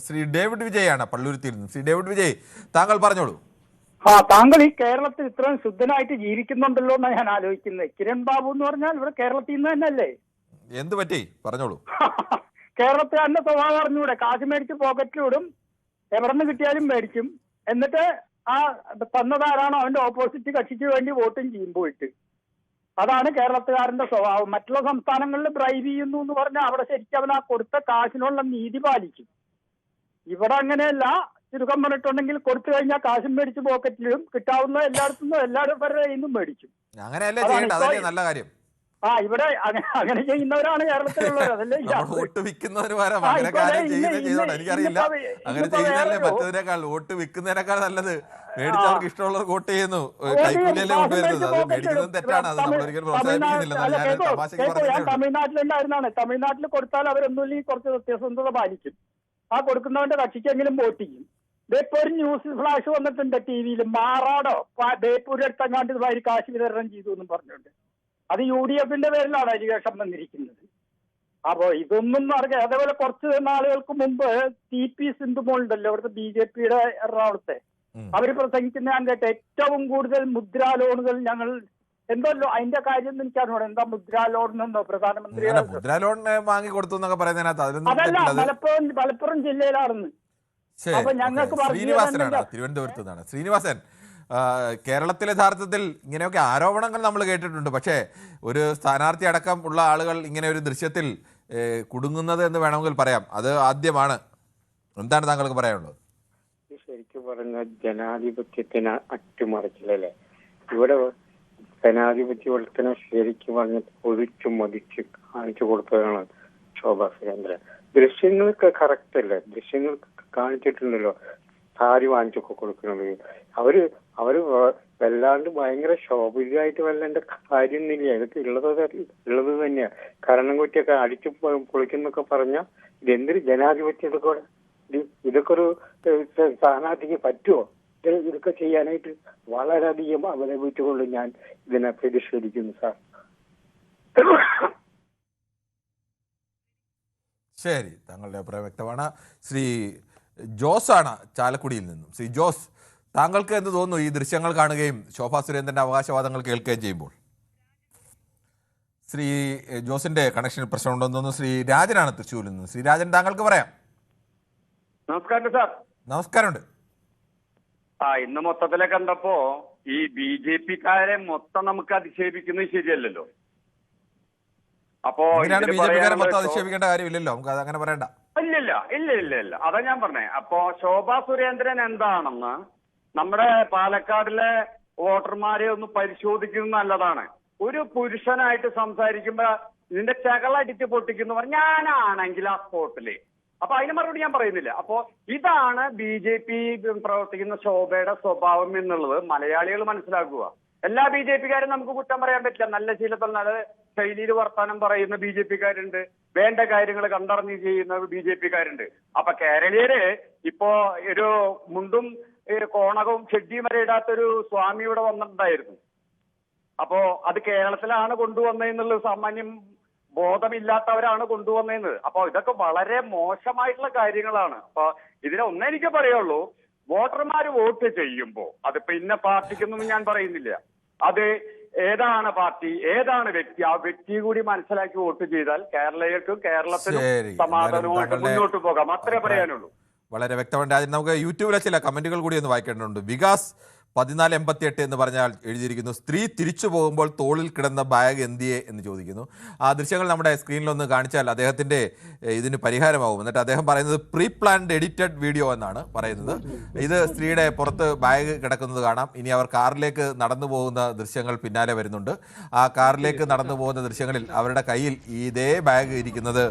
Shri David വിജയാണ് പള്ളുരുത്തിയിൽ നിന്ന്. Shri David Vijay, താങ്കൾ പറഞ്ഞോളൂ. താങ്കൾ ഈ കേരളത്തിൽ ഇത്രയും ശുദ്ധനായിട്ട് ജീവിക്കുന്നുണ്ടല്ലോ എന്നാണ് ഞാൻ ആലോചിക്കുന്നത്. കിരൺ ബാബു എന്ന് പറഞ്ഞാൽ ഇവിടെ കേരളത്തിൽ നിന്ന് തന്നെയല്ലേ? എന്ത് പറ്റി പറഞ്ഞോളൂ. കേരളത്തിലെ സ്വഭാവം അറിഞ്ഞൂടെ? കാശ് മേടിച്ച് പോക്കറ്റിലിടും, എവിടെ നിന്ന് കിട്ടിയാലും മേടിക്കും, എന്നിട്ട് ആ തന്നതാരാണോ അവന്റെ ഓപ്പോസിറ്റ് കക്ഷിക്ക് വേണ്ടി വോട്ടും ചെയ്യും പോയിട്ട്. അതാണ് കേരളത്തുകാരന്റെ സ്വഭാവം. മറ്റുള്ള സംസ്ഥാനങ്ങളിൽ ബ്രൈബ് ചെയ്യുന്നു എന്ന് പറഞ്ഞാൽ അവിടെ ശരിക്കും അവൻ ആ കൊടുത്ത കാശിനുള്ള നീതി പാലിക്കും. ഇവിടെ അങ്ങനെയല്ല. ചുരുക്കം പറഞ്ഞിട്ടുണ്ടെങ്കിൽ കൊടുത്തു കഴിഞ്ഞാൽ കാശും മേടിച്ച് പോക്കറ്റിലും കിട്ടാവുന്ന എല്ലാവരുടെ നിന്നും മേടിക്കും. അങ്ങനെയല്ലേ ചെയ്യേണ്ടത്? അതല്ലേ നല്ല കാര്യം. ഇവിടെ അങ്ങനെ ചെയ്യുന്നവരാണ് കേരളത്തിലുള്ളവർ. അതല്ലേ വോട്ട് വിൽക്കുന്നതിന് പകരം അങ്ങനെ കാര്യം ചെയ്തോട്ടെ. എനിക്കറിയില്ല, അങ്ങനെ ചെയ്യുന്നതല്ലേ മറ്റതിനേക്കാൾ, വോട്ട് വിൽക്കുന്നതിനേക്കാൾ നല്ലത് മേടിച്ചവർക്ക് ഇഷ്ടമുള്ളത് വോട്ട് ചെയ്യുന്നു. കൈക്കൂലിയല്ലേ കൊണ്ടുവരുന്നത്. അത് മേടിക്കുന്നത് തെറ്റാണ്. അത് നമ്മളൊരിക്കലും പ്രോത്സാഹിപ്പിക്കുന്നില്ല. ഞാൻ തമിഴ്നാട്ടിലുണ്ടായിരുന്നാണ്. തമിഴ്നാട്ടിൽ കൊടുത്താൽ അവരൊന്നുമില്ലെങ്കിൽ കുറച്ച് സത്യസന്ധത പാലിക്കും. ആ കൊടുക്കുന്നവന്റെ കക്ഷിക്കെങ്കിലും വോട്ട് ചെയ്യും. ഇപ്പൊ ഒരു ന്യൂസ് ഫ്ലാഷ് വന്നിട്ടുണ്ട് ടിവിയിൽ. മാറാടോ ബേപ്പൂരെടുത്തങ്ങാണ്ട് ഇതുമാതിരി കാശ് വിതരണം ചെയ്തു എന്നും പറഞ്ഞുകൊണ്ട്. അത് UDF പേരിലാണ് അരികേഷം വന്നിരിക്കുന്നത്. അപ്പോ ഇതൊന്നും അറിയാം. അതേപോലെ കുറച്ച് നാളുകൾക്ക് മുമ്പ് TP സിന്ധുമോൾ ഉണ്ടല്ലോ, ഇവിടുത്തെ BJP എറണാകുളത്തെ, അവര് പ്രസംഗിക്കുന്ന ഞാൻ കേട്ട ഏറ്റവും കൂടുതൽ മുദ്രാ ലോണുകൾ ഞങ്ങൾ എന്തല്ലോ അതിന്റെ കാര്യം എനിക്കറിഞ്ഞൂടെ. എന്താ മുദ്രാ ലോൺ എന്നോ പ്രധാനമന്ത്രി മുദ്രാ ലോൺ വാങ്ങി കൊടുത്തു എന്നൊക്കെ പറയുന്നതിനകത്ത് അതല്ല, മലപ്പുറം ജില്ലയിലാണെന്ന്. അപ്പൊ ഞങ്ങൾക്ക് ശ്രീനിവാസനാണ്, തിരുവനന്തപുരത്ത് നിന്നാണ്. ശ്രീനിവാസൻ, കേരളത്തിലെ യഥാർത്ഥത്തിൽ ഇങ്ങനെയൊക്കെ ആരോപണങ്ങൾ നമ്മൾ കേട്ടിട്ടുണ്ട്. പക്ഷേ ഒരു സ്ഥാനാർത്ഥി അടക്കം ഉള്ള ആളുകൾ ഇങ്ങനെ ഒരു ദൃശ്യത്തിൽ കുടുങ്ങുന്നത് എന്ന് വേണമെങ്കിൽ പറയാം, അത് ആദ്യമാണ്. എന്താണ് താങ്കൾക്ക് പറയാനുള്ളത്? ശരിക്കും പറഞ്ഞ ജനാധിപത്യത്തിന് അട്ടിമറിച്ചില്ലല്ലേ? ഇവിടെ ജനാധിപത്യവൽക്കരണം ശരിക്കും പറഞ്ഞ ഒഴിച്ചു മതിച്ച് കാണിച്ചു കൊടുത്തതാണ് ശോഭാ സുരേന്ദ്രൻ. ദൃശ്യങ്ങൾക്ക് കറക്റ്റ് അല്ലേ? ദൃശ്യങ്ങൾ കാണിച്ചിട്ടുണ്ടല്ലോ, സാരി വാങ്ങിച്ചൊക്കെ കൊടുക്കുന്നത്. അവര് വല്ലാണ്ട് ഭയങ്കര ശോഭിതമായിട്ട് വല്ലേണ്ട കാര്യമൊന്നുമില്ല. ഇതൊക്കെ ഉള്ളത് തന്നെയാ. കരണം കുറ്റിയൊക്കെ അടിച്ചു പൊളിക്കുന്നൊക്കെ പറഞ്ഞാൽ ഇതെന്തൊരു ജനാധിപത്യം? ഇതൊക്കെ ഒരു സ്ഥാനാർത്ഥിക്ക് പറ്റുമോ ഇതൊക്കെ ചെയ്യാനായിട്ട്? വളരെയധികം അവലംബിച്ചുകൊണ്ട് ഞാൻ ഇതിനെ പ്രതിഷേധിക്കുന്നു സാർ. ശരി, താങ്കളുടെ അഭിപ്രായം വ്യക്തമാണ്. ശ്രീ ജോസ് ആണ് ചാലക്കുടിയിൽ നിന്നും. ശ്രീ ജോസ്, താങ്കൾക്ക് എന്ത് തോന്നുന്നു ഈ ദൃശ്യങ്ങൾ കാണുകയും ശോഭാ സുരേന്ദ്രന്റെ അവകാശവാദങ്ങൾ കേൾക്കുകയും ചെയ്യുമ്പോൾ? ശ്രീ ജോസിന്റെ കണക്ഷനിൽ പ്രശ്നമുണ്ടെന്ന് തോന്നുന്നു. ശ്രീ രാജനാണ് തൃശ്ശൂരിൽ നിന്ന്. ശ്രീ രാജൻ, താങ്കൾക്ക് പറയാം. നമസ്കാരം സാർ. നമസ്കാരമുണ്ട്. ഇന്ന് മൊത്തത്തിലെ കണ്ടപ്പോ ഈ BJP-ക്കാരെ മൊത്തം നമുക്ക് അധിക്ഷേപിക്കുന്നത് ശരിയല്ലല്ലോ. അപ്പോ BJP-ക്കാരെ മൊത്തം അധിക്ഷേപിക്കേണ്ട കാര്യമില്ലല്ലോ, നമുക്ക് അത് അങ്ങനെ പറയണ്ട. ഇല്ല അതാ ഞാൻ പറഞ്ഞേ. അപ്പോ ശോഭാ സുരേന്ദ്രൻ എന്താണെന്ന് നമ്മുടെ പാലക്കാടിലെ വോട്ടർമാരെ ഒന്ന് പരിശോധിക്കുന്നത് നല്ലതാണ്. ഒരു പുരുഷനായിട്ട് സംസാരിക്കുമ്പോ ഇതിന്റെ ചകളടിച്ച് പൊട്ടിക്കുന്നു ഞാനാണെങ്കിൽ ആ സ്പോട്ടില്. അപ്പൊ അതിന് മറുപടി ഞാൻ പറയുന്നില്ല. അപ്പോ ഇതാണ് BJP പ്രവർത്തിക്കുന്ന ശോഭയുടെ സ്വഭാവം എന്നുള്ളത് മലയാളികൾ മനസ്സിലാക്കുക. എല്ലാ BJP-ക്കാരും നമുക്ക് കുറ്റം പറയാൻ പറ്റില്ല. നല്ല ശീലത്തിൽ നല്ല ശൈലിയിൽ വർത്താനം പറയുന്ന BJP-ക്കാരുണ്ട്, വേണ്ട കാര്യങ്ങൾ കണ്ടറിഞ്ഞ് ചെയ്യുന്ന BJP-ക്കാരുണ്ട്. അപ്പൊ കേരളീയര് ഇപ്പോ ഒരു മുണ്ടും കോണകവും ചെടിയും വരെ ഇടാത്തൊരു സ്വാമി ഇവിടെ വന്നിട്ടുണ്ടായിരുന്നു. അപ്പോ അത് കേരളത്തിലാണ് കൊണ്ടുവന്നതെന്നുള്ള സാമാന്യം ബോധമില്ലാത്തവരാണ് കൊണ്ടുവന്നത്. അപ്പൊ ഇതൊക്കെ വളരെ മോശമായിട്ടുള്ള കാര്യങ്ങളാണ്. അപ്പൊ ഇതിനൊന്നെനിക്ക് പറയുള്ളൂ, വോട്ടർമാര് വോട്ട് ചെയ്യുമ്പോ അതിപ്പോ ഇന്ന പാർട്ടിക്കൊന്നും ഞാൻ പറയുന്നില്ല, അത് ഏതാണ് പാർട്ടി ഏതാണ് വ്യക്തി, ആ വ്യക്തി കൂടി മനസ്സിലാക്കി വോട്ട് ചെയ്താൽ കേരളീയർക്കും കേരളത്തിനും സമാധാനമായിട്ട് മുന്നോട്ട് പോകാം. അത്രേ പറയാനുള്ളൂ. വളരെ വ്യക്തമാണ് രാജൻ. നമുക്ക് യൂട്യൂബിലെ ചില കമന്റുകൾ കൂടി ഒന്ന് വായിക്കേണ്ടതുണ്ട്. വികാസ് 1488 എന്ന് പറഞ്ഞാൽ എഴുതിയിരിക്കുന്നു, സ്ത്രീ തിരിച്ചു പോകുമ്പോൾ തോളിൽ കിടന്ന ബാഗ് എന്തിയെ എന്ന് ചോദിക്കുന്നു. ആ ദൃശ്യങ്ങൾ നമ്മുടെ സ്ക്രീനിലൊന്ന് കാണിച്ചാൽ അദ്ദേഹത്തിൻ്റെ ഇതിന് പരിഹാരമാകും. എന്നിട്ട് അദ്ദേഹം പറയുന്നത് പ്രീ പ്ലാൻഡ് എഡിറ്റഡ് വീഡിയോ എന്നാണ് പറയുന്നത്. ഇത് സ്ത്രീയുടെ പുറത്ത് ബാഗ് കിടക്കുന്നത് കാണാം. ഇനി അവർ കാറിലേക്ക് നടന്നു പോകുന്ന ദൃശ്യങ്ങൾ പിന്നാലെ വരുന്നുണ്ട്. ആ കാറിലേക്ക് നടന്നു പോകുന്ന ദൃശ്യങ്ങളിൽ അവരുടെ കയ്യിൽ ഇതേ ബാഗ് ഇരിക്കുന്നത്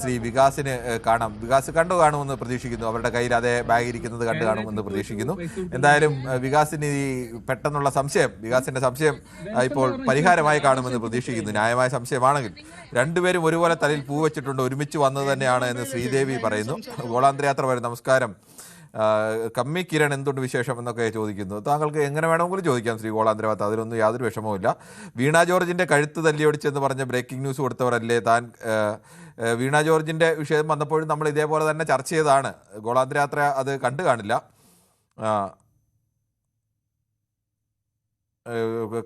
ശ്രീ വികാസിന് കാണാം. വികാസ് കണ്ടു കാണുമെന്ന് പ്രതീക്ഷിക്കുന്നു. അവരുടെ കയ്യിൽ അതേ ബാഗ് ഇരിക്കുന്നത് കണ്ടു കാണുമെന്ന് പ്രതീക്ഷിക്കുന്നു. എന്തായാലും വികാസിന് ഈ പെട്ടെന്നുള്ള സംശയം, വികാസിന്റെ സംശയം ഇപ്പോൾ പരിഹാരമായി കാണുമെന്ന് പ്രതീക്ഷിക്കുന്നു. ന്യായമായ സംശയമാണെങ്കിൽ. രണ്ടുപേരും ഒരുപോലെ തലയിൽ പൂ വെച്ചിട്ടുണ്ട്, ഒരുമിച്ച് വന്നത് തന്നെയാണ് എന്ന് ശ്രീദേവി പറയുന്നു. ഗോളാന്തരയാത്ര വരും. നമസ്കാരം. കമ്മി കിരൺ എന്തുണ്ട് വിശേഷം എന്നൊക്കെ ചോദിക്കുന്നു. താങ്കൾക്ക് എങ്ങനെ വേണമെങ്കിലും ചോദിക്കാം ശ്രീ ഗോളാന്തരനാഥ്, അതിലൊന്നും യാതൊരു വിഷമവുമില്ല. വീണ ജോർജിൻ്റെ കഴുത്ത് തല്ലിയൊടിച്ചെന്ന് പറഞ്ഞ ബ്രേക്കിംഗ് ന്യൂസ് കൊടുത്തവരല്ലേ താൻ? വീണ ജോർജിൻ്റെ വിഷയം വന്നപ്പോഴും നമ്മൾ ഇതേപോലെ തന്നെ ചർച്ച ചെയ്തതാണ്. ഗോളാന്തരയാത്ര അത് കണ്ടു കാണില്ല.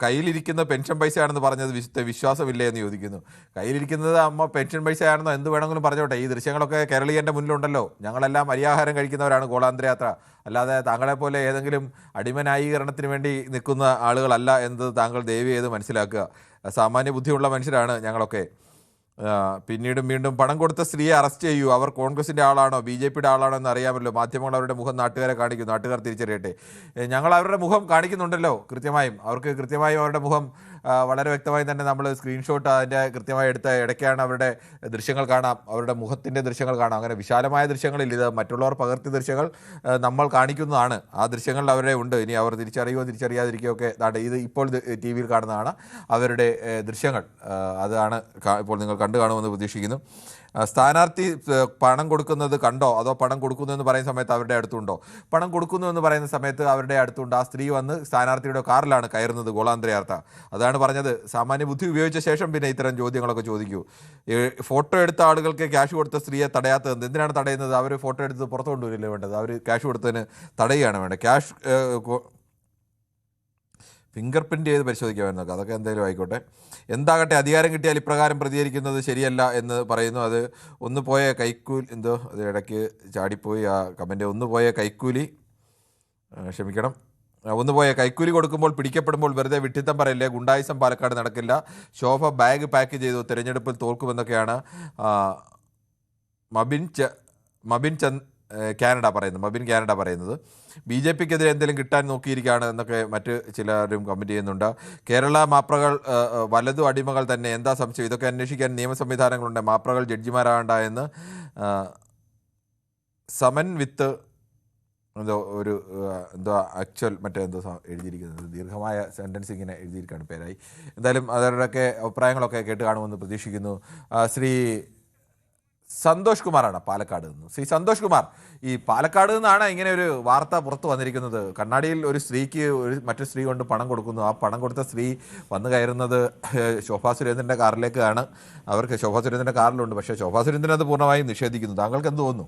കയ്യിലിരിക്കുന്ന പെൻഷൻ പൈസയാണെന്ന് പറഞ്ഞത് വിശ്വാസമില്ലേ എന്ന് ചോദിക്കുന്നു. കയ്യിലിരിക്കുന്നത് അമ്മ പെൻഷൻ പൈസയാണെന്നോ എന്ത് വേണമെങ്കിലും പറഞ്ഞോട്ടെ. ഈ ദൃശ്യങ്ങളൊക്കെ കേരളീയൻ്റെ മുന്നിലുണ്ടല്ലോ. ഞങ്ങളെല്ലാം അരിയാഹാരം കഴിക്കുന്നവരാണ് ഗോളാന്തരയാത്ര. അല്ലാതെ താങ്കളെപ്പോലെ ഏതെങ്കിലും അടിമന്യായീകരണത്തിന് വേണ്ടി നിൽക്കുന്ന ആളുകളല്ല എന്നത് താങ്കൾ ദയവ് ചെയ്ത് മനസ്സിലാക്കുക. സാമാന്യ ബുദ്ധിയുള്ള മനുഷ്യരാണ് ഞങ്ങളൊക്കെ. പിന്നീടും വീണ്ടും പണം കൊടുത്ത സ്ത്രീയെ അറസ്റ്റ് ചെയ്യൂ, അവർ കോൺഗ്രസിൻ്റെ ആളാണോ BJPയുടെ ആളാണോ എന്ന് അറിയാമല്ലോ. മാധ്യമങ്ങൾ അവരുടെ മുഖം നാട്ടുകാരെ കാണിക്കും, നാട്ടുകാർ തിരിച്ചറിയട്ടെ. ഞങ്ങൾ അവരുടെ മുഖം കാണിക്കുന്നുണ്ടല്ലോ കൃത്യമായും. അവർക്ക് കൃത്യമായും അവരുടെ മുഖം വളരെ വ്യക്തമായി തന്നെ നമ്മൾ സ്ക്രീൻഷോട്ട് അതിൻ്റെ കൃത്യമായി എടുത്ത ഇടയ്ക്കാണ് അവരുടെ ദൃശ്യങ്ങൾ കാണാം, അവരുടെ മുഖത്തിൻ്റെ ദൃശ്യങ്ങൾ കാണാം. അങ്ങനെ വിശാലമായ ദൃശ്യങ്ങളില്ല, ഇത് മറ്റുള്ളവർ പകർത്തിയ ദൃശ്യങ്ങൾ നമ്മൾ കാണിക്കുന്നതാണ്. ആ ദൃശ്യങ്ങളിൽ അവരെ ഉണ്ട്. ഇനി അവർ തിരിച്ചറിയുകയോ തിരിച്ചറിയാതിരിക്കുകയോ ഒക്കെ ഇത് ഇപ്പോൾ TV-യിൽ കാണുന്നതാണ് അവരുടെ ദൃശ്യങ്ങൾ. അതാണ് ഇപ്പോൾ നിങ്ങൾ കണ്ടു കാണുമെന്ന് പ്രതീക്ഷിക്കുന്നു. സ്ഥാനാർത്ഥി പണം കൊടുക്കുന്നത് കണ്ടോ, അതോ പണം കൊടുക്കുന്നു എന്ന് പറയുന്ന സമയത്ത് അവരുടെ അടുത്തുണ്ടോ? പണം കൊടുക്കുന്നു എന്ന് പറയുന്ന സമയത്ത് അവരുടെ അടുത്തുണ്ട്. ആ സ്ത്രീ വന്ന് സ്ഥാനാർത്ഥിയുടെ കാറിലാണ് കയറുന്നത് ഗോളാന്തരയാത്ര. അതാണ് പറഞ്ഞത്. സാമാന്യ ബുദ്ധി ഉപയോഗിച്ച ശേഷം പിന്നെ ഇത്തരം ചോദ്യങ്ങളൊക്കെ ചോദിക്കൂ. ഫോട്ടോ എടുത്ത ആളുകൾക്ക് ക്യാഷ് കൊടുത്ത സ്ത്രീയെ തടയാത്തത് എന്തിനാണ് തടയുന്നത്? അവർ ഫോട്ടോ എടുത്ത് പുറത്തു കൊണ്ടുവരില്ലേ വേണ്ടത്? അവർ ക്യാഷ് കൊടുത്തതിന് തടയുകയാണ് വേണ്ടത്. ക്യാഷ് ഫിംഗർ പ്രിൻ്റ് ചെയ്ത് പരിശോധിക്കാമായിരുന്നു. അതൊക്കെ എന്തായാലും ആയിക്കോട്ടെ. എന്താകട്ടെ, അധികാരം കിട്ടിയാൽ ഇപ്രകാരം പ്രതികരിക്കുന്നത് ശരിയല്ല എന്ന് പറയുന്നു. അത് ഒന്ന് പോയ കൈക്കൂലി എന്തോ അത് ഇടയ്ക്ക് ചാടിപ്പോയി ആ കമൻ്റ്. ഒന്ന് പോയ കൈക്കൂലി ക്ഷമിക്കണം ഒന്ന് പോയ കൈക്കൂലി കൊടുക്കുമ്പോൾ പിടിക്കപ്പെടുമ്പോൾ വെറുതെ വിഡ്ഢിത്തം പറയില്ലേ. ഗുണ്ടായിസം പാലക്കാട് നടക്കില്ല. ശോഭ ബാഗ് പാക്ക് ചെയ്തു, തിരഞ്ഞെടുപ്പിൽ തോൽക്കുമെന്നൊക്കെയാണ് മബിൻ കാനഡ പറയുന്നത്. BJPക്കെതിരെ എന്തെങ്കിലും കിട്ടാൻ നോക്കിയിരിക്കുകയാണ് എന്നൊക്കെ മറ്റ് ചിലരും കമൻറ്റ് ചെയ്യുന്നുണ്ട്. കേരള മാപ്രകൾ വലതു അടിമകൾ തന്നെ, എന്താ സംശയം? ഇതൊക്കെ അന്വേഷിക്കാൻ നിയമ സംവിധാനങ്ങളുണ്ട്. മാപ്രകൾ ജഡ്ജിമാരാകണ്ട എന്ന് സമൻ വിത്ത് എന്തോ ആക്ച്വൽ മറ്റെന്തോ എഴുതിയിരിക്കുന്നത്. ദീർഘമായ സെൻറ്റൻസ് ഇങ്ങനെ എഴുതിയിരിക്കുകയാണ് പേരായി. എന്തായാലും അവരുടെയൊക്കെ അഭിപ്രായങ്ങളൊക്കെ കേട്ട് കാണുമെന്ന് പ്രതീക്ഷിക്കുന്നു. ശ്രീ സന്തോഷ് കുമാറാണ് പാലക്കാട് നിന്ന്. ശ്രീ സന്തോഷ് കുമാർ, ഈ പാലക്കാട് നിന്നാണ് ഇങ്ങനെ ഒരു വാർത്ത പുറത്തു വന്നിരിക്കുന്നത്. കണ്ണാടിയിൽ ഒരു സ്ത്രീക്ക് മറ്റു സ്ത്രീ കൊണ്ട് പണം കൊടുക്കുന്നു. ആ പണം കൊടുത്ത സ്ത്രീ വന്നു കയറുന്നത് ശോഭാ സുരേന്ദ്രൻ്റെ കാറിലേക്കാണ്. അവർക്ക് ശോഭാ സുരേന്ദ്രൻ്റെ കാറിലുണ്ട്, പക്ഷേ ശോഭാ സുരേന്ദ്രൻ അത് പൂർണ്ണമായും നിഷേധിക്കുന്നു. താങ്കൾക്ക് എന്ത് തോന്നുന്നു?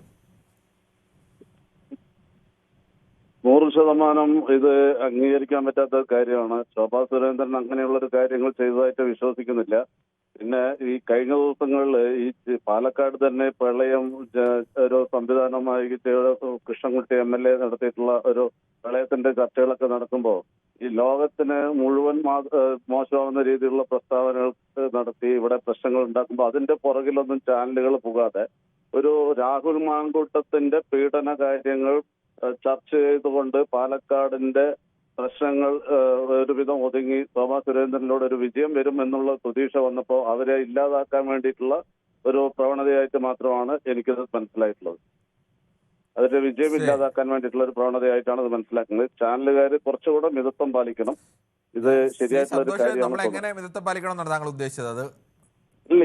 100% ഇത് അംഗീകരിക്കാൻ പറ്റാത്ത കാര്യമാണ്. ശോഭാ സുരേന്ദ്രൻ അങ്ങനെയുള്ളൊരു കാര്യങ്ങൾ ചെയ്തതായിട്ട് വിശ്വസിക്കുന്നില്ല. പിന്നെ ഈ കഴിഞ്ഞ ദിവസങ്ങളിൽ ഈ പാലക്കാട് തന്നെ പ്രളയം ഒരു സംവിധാനമായി കൃഷ്ണൻകുട്ടി MLA നടത്തിയിട്ടുള്ള ഒരു പ്രളയത്തിന്റെ ചർച്ചകളൊക്കെ നടക്കുമ്പോൾ ഈ ലോകത്തിന് മുഴുവൻ മോശമാവുന്ന രീതിയിലുള്ള പ്രസ്താവനകൾ നടത്തി ഇവിടെ പ്രശ്നങ്ങൾ ഉണ്ടാക്കുമ്പോൾ അതിന്റെ പുറകിലൊന്നും ചാനലുകൾ പോകാതെ ഒരു രാഹുൽ മാങ്കൂട്ടത്തിന്റെ പീഡന കാര്യങ്ങൾ ചർച്ച ചെയ്തുകൊണ്ട് പാലക്കാടിന്റെ പ്രശ്നങ്ങൾ ഒരുവിധം ഒതുങ്ങി ശോഭാ സുരേന്ദ്രനിലൂടെ ഒരു വിജയം വരും എന്നുള്ള പ്രതീക്ഷ വന്നപ്പോൾ അവരെ ഇല്ലാതാക്കാൻ വേണ്ടിയിട്ടുള്ള ഒരു പ്രവണതയായിട്ട് മാത്രമാണ് എനിക്കത് മനസ്സിലായിട്ടുള്ളത്. അതിന്റെ വിജയം ഇല്ലാതാക്കാൻ വേണ്ടിയിട്ടുള്ള ഒരു പ്രവണതയായിട്ടാണ് അത് മനസ്സിലാക്കുന്നത്. ചാനലുകാർ കുറച്ചുകൂടെ മിതത്വം പാലിക്കണം. ഇത് ശരിയായിട്ടുള്ള ഒരു കാര്യമാണ്. ഇല്ല,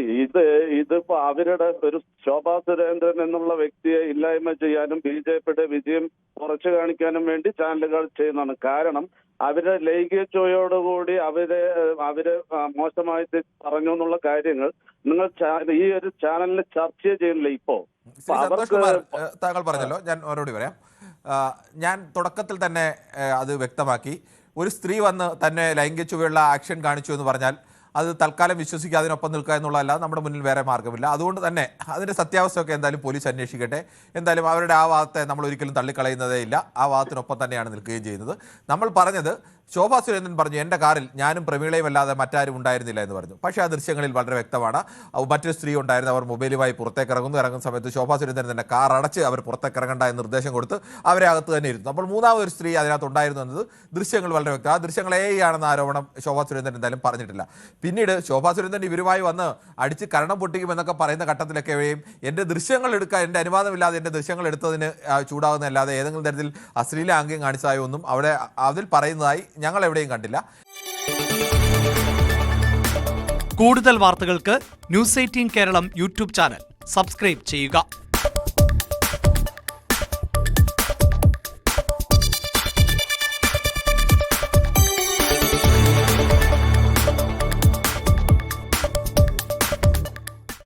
ഇതിപ്പോ അവരുടെ ഒരു ശോഭാ സുരേന്ദ്രൻ എന്നുള്ള വ്യക്തിയെ ഇല്ലായ്മ ചെയ്യാനും BJPയുടെ വിജയം കുറച്ചു കാണിക്കാനും വേണ്ടി ചാനലുകൾ ചെയ്യുന്നതാണ്. കാരണം അവരെ ലൈംഗികതയോടുകൂടി അവര് മോശമായിട്ട് പറഞ്ഞു എന്നുള്ള കാര്യങ്ങൾ നിങ്ങൾ ഈ ഒരു ചാനലിൽ ചർച്ച ചെയ്യുന്നില്ല. ഇപ്പോ താങ്കൾ പറഞ്ഞല്ലോ, ഞാൻ മറുപടി പറയാം. ഞാൻ തുടക്കത്തിൽ തന്നെ അത് വ്യക്തമാക്കി. ഒരു സ്ത്രീ വന്ന് തന്നെ ലൈംഗിക ചുവയുള്ള ആക്ഷൻ കാണിച്ചു എന്ന് പറഞ്ഞാൽ അത് തൽക്കാലം വിശ്വസിക്കുക, അതിനൊപ്പം നിൽക്കുക എന്നുള്ളതല്ലാതെ നമ്മുടെ മുന്നിൽ വേറെ മാർഗ്ഗമില്ല. അതുകൊണ്ട് തന്നെ അതിൻ്റെ സത്യാവസ്ഥയൊക്കെ എന്തായാലും പോലീസ് അന്വേഷിക്കട്ടെ. എന്തായാലും അവരുടെ ആ വാദത്തെ നമ്മൾ ഒരിക്കലും തള്ളിക്കളയുന്നതേ ഇല്ല. ആ വാദത്തിനൊപ്പം തന്നെയാണ് നിൽക്കുകയും ചെയ്യുന്നത്. നമ്മൾ പറഞ്ഞത് ശോഭാ സുരേന്ദ്രൻ പറഞ്ഞു എൻ്റെ കാറിൽ ഞാനും പ്രമീളയും അല്ലാതെ മറ്റാരും ഉണ്ടായിരുന്നില്ല എന്ന് പറഞ്ഞു. പക്ഷേ ആ ദൃശ്യങ്ങളിൽ വളരെ വ്യക്തമാണ് മറ്റൊരു സ്ത്രീ ഉണ്ടായിരുന്നു. അവർ മൊബൈലുമായി പുറത്തേക്ക് ഇറങ്ങുന്ന സമയത്ത് ശോഭാ സുരേന്ദ്രൻ തന്നെ കാർ അടച്ച് അവർ പുറത്തേക്ക് ഇറങ്ങണ്ട എന്ന് നിർദ്ദേശം കൊടുത്ത് അവരെ അകത്ത് തന്നെ ഇരുന്നു. അപ്പോൾ മൂന്നാമതൊരു സ്ത്രീ അതിനകത്ത് ഉണ്ടായിരുന്നു എന്നത് ദൃശ്യങ്ങൾ വളരെ വ്യക്തം. ആ ദൃശ്യങ്ങൾ ആണെന്ന ആരോപണം ശോഭാ സുരേന്ദ്രൻ എന്തായാലും പറഞ്ഞിട്ടില്ല. പിന്നീട് ശോഭാ സുരേന്ദ്രൻ ഇവരുമായി വന്ന് അടിച്ച് കരണം പൊട്ടിക്കുമെന്നൊക്കെ പറയുന്ന ഘട്ടത്തിലൊക്കെയും എൻ്റെ ദൃശ്യങ്ങൾ എടുക്കാൻ എൻ്റെ അനുവാദമില്ലാതെ എൻ്റെ ദൃശ്യങ്ങൾ എടുത്തതിന് ചൂടാകുന്നതല്ലാതെ ഏതെങ്കിലും തരത്തിൽ അശ്ലീല ആംഗ്യം കാണിച്ചതായോ ഒന്നും അവിടെ അതിൽ പറയുന്നതായി ഞങ്ങൾ എവിടെയും കണ്ടില്ല. കൂടുതൽ വാർത്തകൾക്ക് News 18 Keralam YouTube channel subscribe ചെയ്യുക.